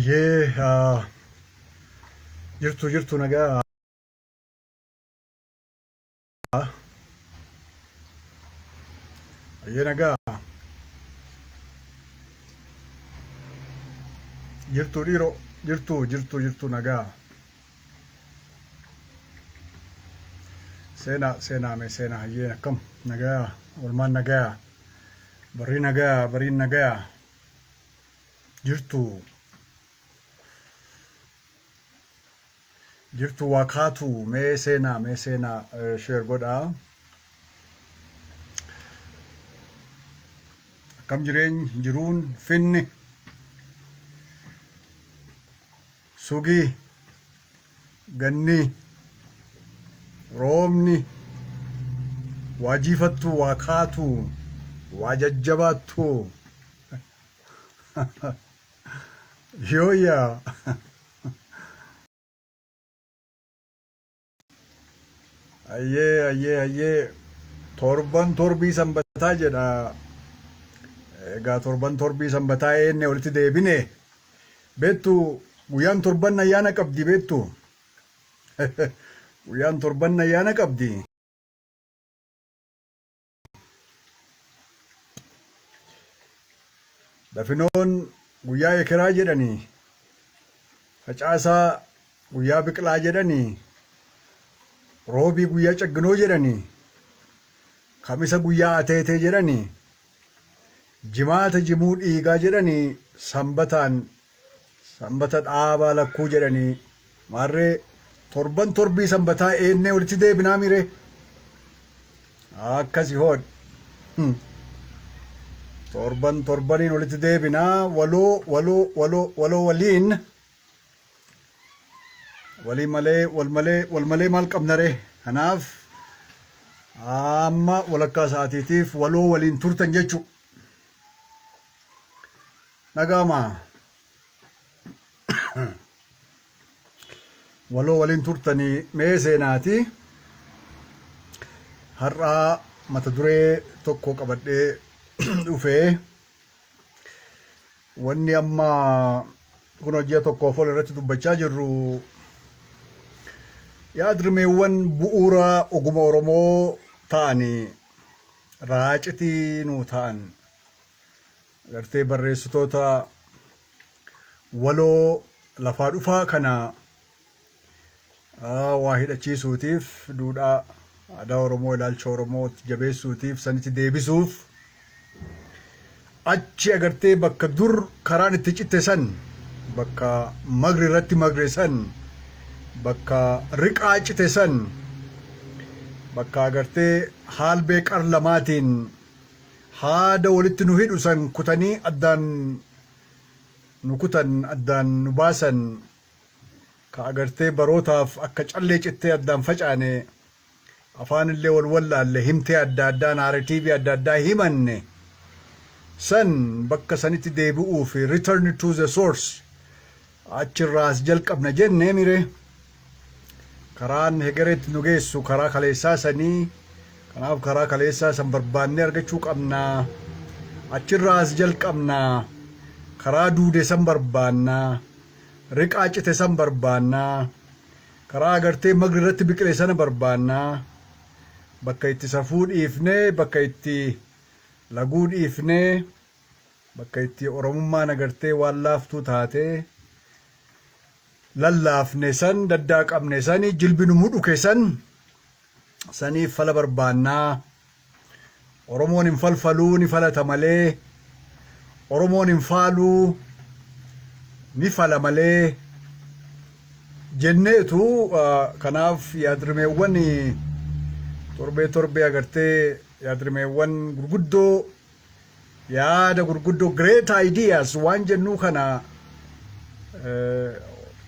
Ayyee jirtu nagaa. Ayyee nagaa. Jirtu dhiiroo. Jirtu nagaa. Seenaa ayyee akkam nagaa. Oolmaan nagaa. Bariin nagaa. Jirtu waa kaatu mee seenaa sheer godhaa. Akkam jiruun finni sugii ganni roobni waa jiifattu waa kaatu waa jajjabaattu yooyyaa ayyee torbii sanbataa jedha. Egaa torbii sanbataa enne walitti deebine beektu guyyaan torban ayyaana qabdi beektu. Guyyaan torban ayyaana qabdi. Dafinoon guyyaa ekeraa jedhanii, facaasaa guyyaa biqilaa jedhanii, roobii guyyaa cagginoo jedhanii, kamisa guyyaa ateetee jedhanii, jimaata jimuu dhiigaa jedhanii, sanbata dhaabaa lakkuu jedhanii. Maarree torbii sanbataa eennee walitti deebinaa mire akkasi hood torbaniin walitti deebinaa waloo wal malee maal qabnare. Kanaaf amma walakkaa sa'aatiitiif waloo waliin turtan jechu nagaama. Waloo waliin turtanii mee seenaati. Har'aa mata duree tokko qabadhee dhufee wanni amma kun hojii tokkoof ol irratti dubbachaa jirru yaadrimeewwan bu'uura oguma Oromoo ta'anii raacitii nuu ta'an gartee barreessitoota waloo lafaa dhufaa kana waa hidhachiisuutiif duudhaa aadaa Oromoo ilaalcha Oromoo jabeessuutiif sanitti deebisuuf achi agartee bakka dur karaan itti citte san bakka magri irratti magre san bakka riqaa cite san bakka agartee haalbee qar lamaatiin haada walitti nu hidhu san kutanii addaan nu kutan addaan nu baasan ka agartee barootaaf akka callee cittee addaan facaane afaanillee wallaalle himtee adda addaa naaratiivii adda addaa himanne san bakka sanitti deebi'uuf return to the source achirraas jalqabna jennee mire karaan hegereetti nu geessu karaa kaleessaa sanii. Kanaaf karaa kaleessaa san barbaannee argachuu qabnaa. Achirraas jalqabnaa. Karaa duude san barbaannaa. Riqaa cite san barbaannaa. Karaa agartee magri irratti biqile sana barbaannaa. Bakka itti safuu dhiifnee, bakka itti laguu dhiifnee, bakka itti Oromummaan agartee waan laaftuu taatee lallaafne san daddaaqabne sani jilbi nu mudhuke san saniif fala barbaannaa. Oromoon hin falfaluu ni falata malee, Oromoon hin faaluu ni fala malee jenneetu. Kanaaf yaadrimeewwan torbee agartee yaadrimeewwan gurguddoo yaada gurguddoo great ideas waan jennuu kana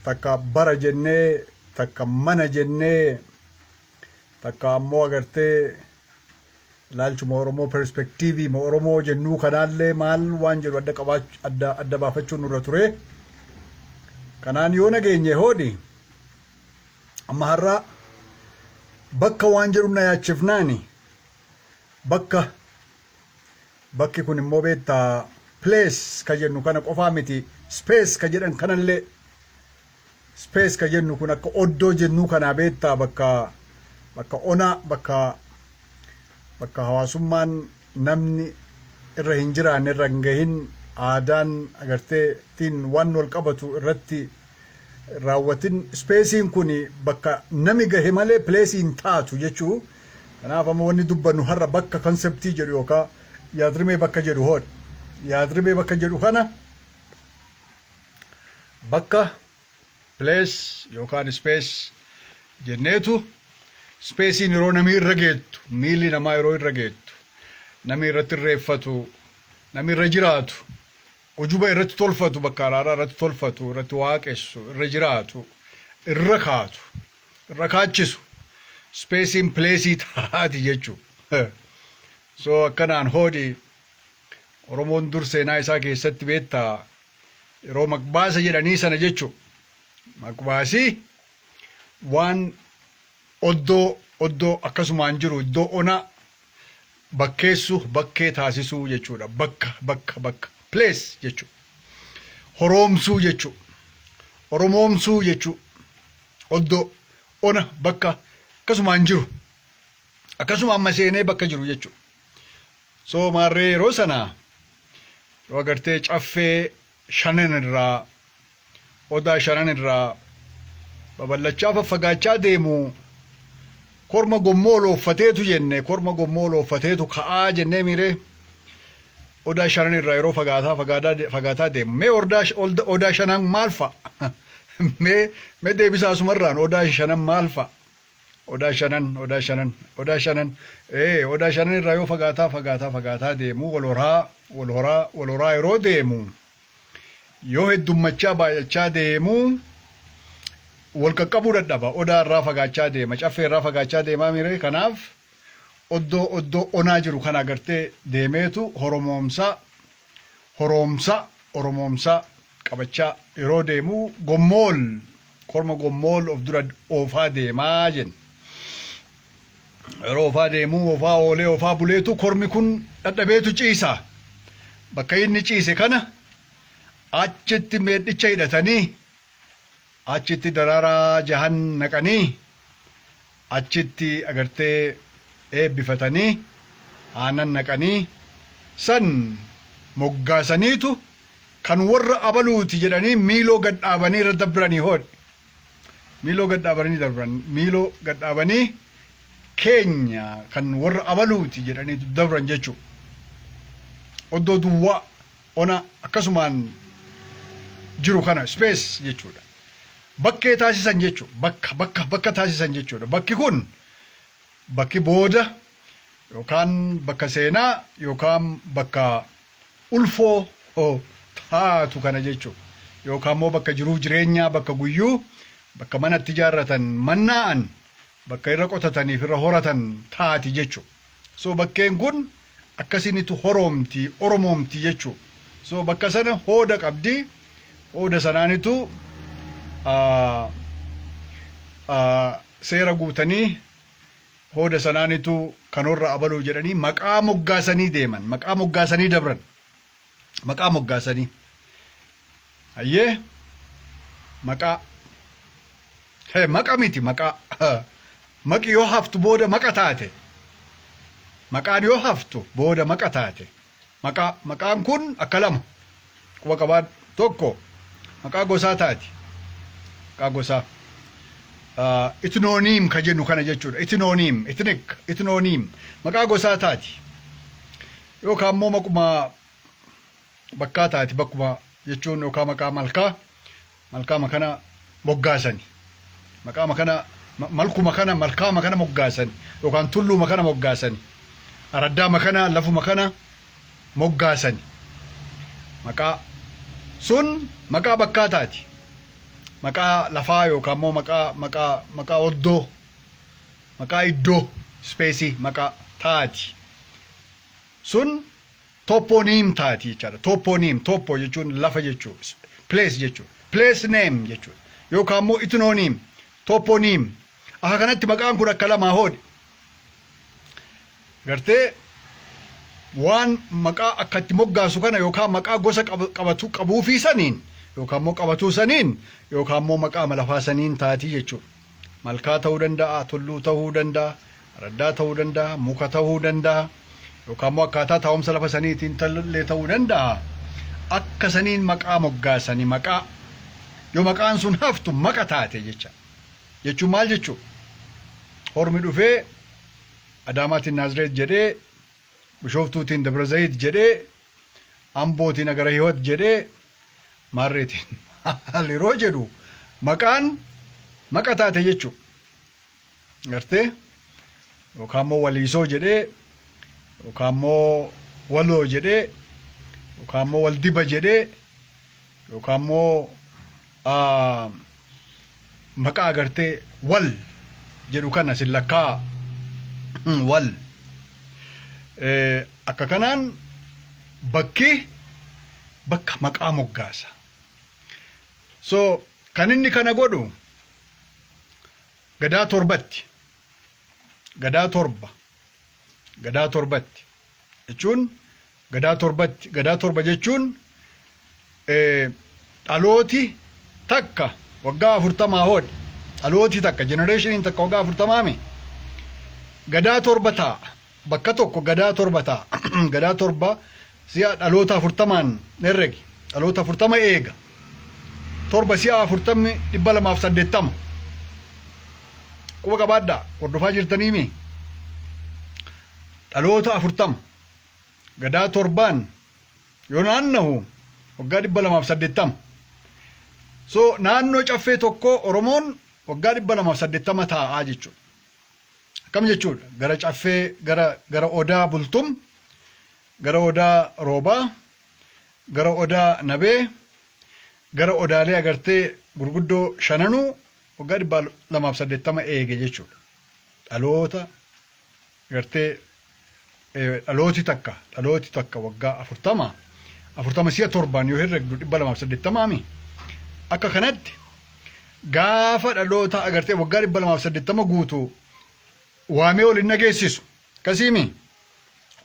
takka bara jennee takka mana jennee takka ammoo agartee ilaalchuma Oromoo perspektiivii ma Oromoo jennuu kanaallee maal waan jedhu adda baafachuun nurra ture. Kanaan yoo nageenye hoodhi amma har'a bakka waan jedhu na yaachifnaani bakki kun immoo beektaa place ka jennu kana qofaa miti space ka jedhan kanallee space ka jennu kun akka oddoo jennu kana beektaa bakka ona bakka hawaasummaan namni irra hin jiraanne irra hin gahin aadaan agartee tiin waan wal qabatu irratti raawwatin spacein kun bakka nami gahe malee placein taatu jechuu kanaaf amma wanni dubbannu har'a bakka konseptii jedhu yookaan yaadrimee bakka jedhu hood yaadrimee bakka jedhu kana bakka place yookaan space jenneetu spacein yeroo namni irra geettu miilli namaa yeroo irra geettu namni irratti irreeffatu namni irra jiraatu ujuba irratti tolfatu bakka araaraa irratti tolfatu irratti waaqessu irra jiraatu irra kaatu irra kaachisu spacein place taati jechuu so akkanaan hoodi Oromoon dur seenaa isaa keessatti beektaa yeroo maqbaasa jedhanii sana jechuu maqbaasii waan oddoo akkasumaan jiru iddoo ona bakkeessu bakkee taasisuu jechuudha bakka place jechuu horoomsuu jechuu oromoomsuu jechuu oddoo ona bakka akkasumaan jiru akkasumaan maseenee bakka jiru jechuu so maarree yeroo sana yoo agartee caffee shanan irraa odaa shanan irraa babal'achaa faffagaachaa deemu korma gommooloo uffateetu jenne korma gommooloo uffateetu ka'aa jennee miree odaa shanan irraa yeroo fagaataa deemu mee odaa shanan maal fa'a mee deebisaa asumarraan odaa shanan maal fa'a odaa shanan irraa yoo fagaataa deemu walhoraa yeroo deemu yoo heddummachaa baay'achaa deemu wal qaqqabuu dadhaba odaa irraa fagaachaa deema caffee irraa fagaachaa deemaa miree kanaaf oddoo onaa jiru kana agartee deemeetu horoomsa qabachaa yeroo deemu korma gommool of dura oofaa deemaa jenna yeroo oofaa deemu oofaa buleetu kormi kun dadhabeetu ciisa bakka inni ciise kana achitti meedhicha hidhatanii achitti daraaraa jahan naqanii achitti agartee eebbifatanii aanan naqanii san moggaasaniitu kan warra abaluuti jedhanii miiloo gadhaabanii irra dabranii hood miiloo gadhaabanii keenya kan warra abaluuti jedhanii dabran jechuu oddoo duwwaa ona akkasumaan jiru kana space jechuudha bakkee taasisan jechuu bakka taasisan jechuudha bakki kun bakki booda yookaan bakka seenaa yookaan bakka ulfoo taatu kana jechuu yookaan immoo bakka jiruu jireenyaa bakka guyyuu bakka manatti ijaarratan mannaa'an bakka irra qotataniif irra horatan taati jechuu so bakkeen kun akkasinitu oromoomti jechuu so bakka sana hooda qabdi hooda sanaanitu seera guutanii hooda sanaanitu kanorra abaluu jedhanii maqaa moggaasanii deeman maqaa moggaasanii dabran maqaa moggaasanii hayyee maqa miti maqi yoo haftu booda maqa taate maqaan yoo haftu booda maqa taate maqaan kun akka lama quba qabaan tokko maqaa gosaa taati maqaa gosaa itnooniim ka jennu kana jechuudha itnooniim maqaa gosaa taati yookaan immoo maquma bakkaa taati bakkuma jechuun yookaan maqaa malkaama kana moggaasani malkuma kana moggaasani yookaan tulluma kana moggaasani araddaama kana lafuma kana moggaasani maqaa sun maqaa bakkaa taati maqaa lafaa yookaan immoo maqaa oddoo maqaa iddoo speesii maqaa taati sun tooppooniim taati jechaadha tooppo jechuun lafa jechuudha place jechuudha place name jechuudha yookaan immoo itnooniim tooppooniim akka kanatti maqaan kun akka lamaa hoodhe gartee waan maqaa akkatti moggaasu kana yookaan maqaa gosa qabuu fi saniin yookaan immoo qabatuu saniin yookaan immoo maqaa malafaa saniin taatii jechuudha. Malkaa ta'uu danda'a, tulluu ta'uu danda'a, raddaa ta'uu danda'a, muka ta'uu danda'a yookaan immoo akkaataa taa'umsa lafa saniitiin tallee ta'uu danda'a. Akka saniin maqaa moggaasanii maqaa yoo maqaan sun haftu maqa taate jechuun maal jechuudha? Hormi dhufee Adaamaatiin Naazreet jedhee Bishooftuutiin Dabra Zayit jedhee Ambootiin Agara Hiwoot jedhee Maarreetiin yeroo jedhu maqaan maqa taate jechuudha. Gartee yookaan immoo Waliisoo jedhee yookaan immoo Waloo jedhee yookaan immoo Waldiba jedhee yookaan immoo maqaa agartee wal jedhu kana sin lakkaa wal akka kanaan bakka maqaa moggaasa. So kan inni kana godhu gadaa torbatti jechuun gadaa torba jechuun dhalooti takka waggaa 40 hoodha. Dhalooti takka generationiin takka waggaa 40 gadaa torba ta'a. Bakka tokko gadaa torba ta'a. Gadaa torba si'a dhaloota 40 herregi. Dhaloota 40 eega. Torba si'a 40 280. Quba qabaadhaa hordofaa jirtaniimi. Dhaloota 40 gadaa torbaan yoo naannahu waggaa 280. So naannoo caffee tokko Oromoon waggaa 280 taa'aa jechuudha. Akkam jechuudha? Gara caffee gara odaa bultum, gara odaa roobaa, gara odaa nabee, gara odaalee agartee gurguddoo shananuu waggaa 280 eege jechuudha. Dhaloota agartee dhalooti takka waggaa 40 si'a torbaan yoo herregdu 280 akka kanatti gaafa dhaloota agartee waggaa 280 guutuu waamee waliin nageessisu kasiimi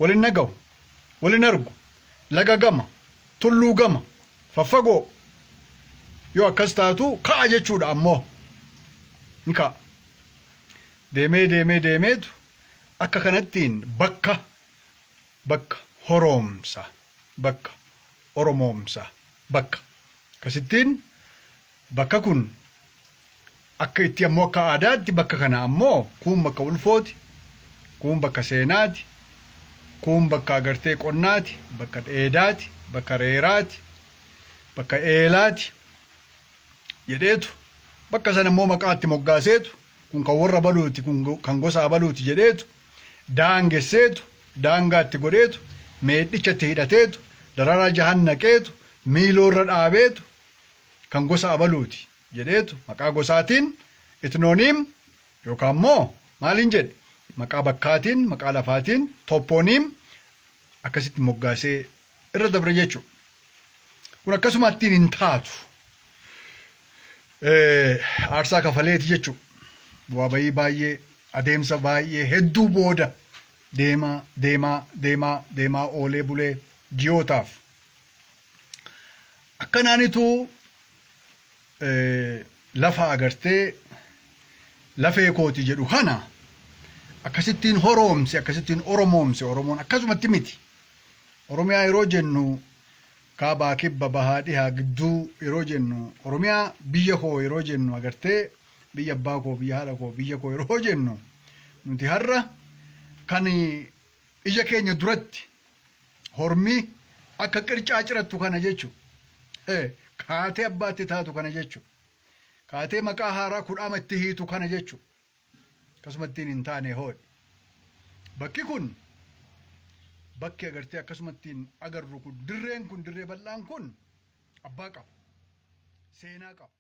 waliin nagahu waliin argu laga gama tulluu gama faffagoo yoo akkas taatu ka'a jechuudha. Ammoo ni ka'a deemeetu akka kanattiin bakka horoomsa bakka oromoomsa bakka kasittiin bakka kun akka itti ammoo akka aadaatti bakka kana ammoo kun bakka ulfooti, kun bakka seenaati, kun bakka agartee qonnaati, bakka dheedaati, bakka reeraati, bakka eelaati jedheetu bakka sana ammoo maqaatti moggaaseetu kun kan warra baluuti kun kan gosa baluuti jedheetu daangesseetu daangaatti godheetu meedhichatti hidhateetu dararaa jahan naqeetu miiloorra dhaabeetu kan gosa baluuti jedheetu maqaa gosaatiin itnooniim yookaan immoo maaliin jedhe maqaa bakkaatiin maqaa lafaatiin toppooniim akkasitti moggaasee irra dabre jechuudha. Kun akkasuma ittiin hin taatu aarsaa kafaleeti jechuudha. Bu'aa bayii baay'ee adeemsa baay'ee hedduu booda deemaa oolee bulee ji'ootaaf akkanaanitu lafa agartee lafee kooti jedhu kana akkasittiin horoomse akkasittiin oromoomse. Oromoon akkasumatti miti. Oromiyaa yeroo jennu kaabaa kibba bahaa dhihaa gidduu yeroo jennu Oromiyaa biyya koo yeroo jennu agartee biyya abbaa koo biyya haadha koo biyya koo yeroo jennu nuti har'a kan ija keenya duratti hormii akka qircaa cirattu kana jechuudha. Kaatee abbaatti taatu kana jechuudha. Kaatee maqaa haaraa kudhaama itti hiitu kana jechuudha. Akkasuma ittiin hin taane hoodha. Bakki agartee akkasuma ittiin agarru kun dirreen kun dirree bal'aan kun abbaa qaba. Seenaa qaba.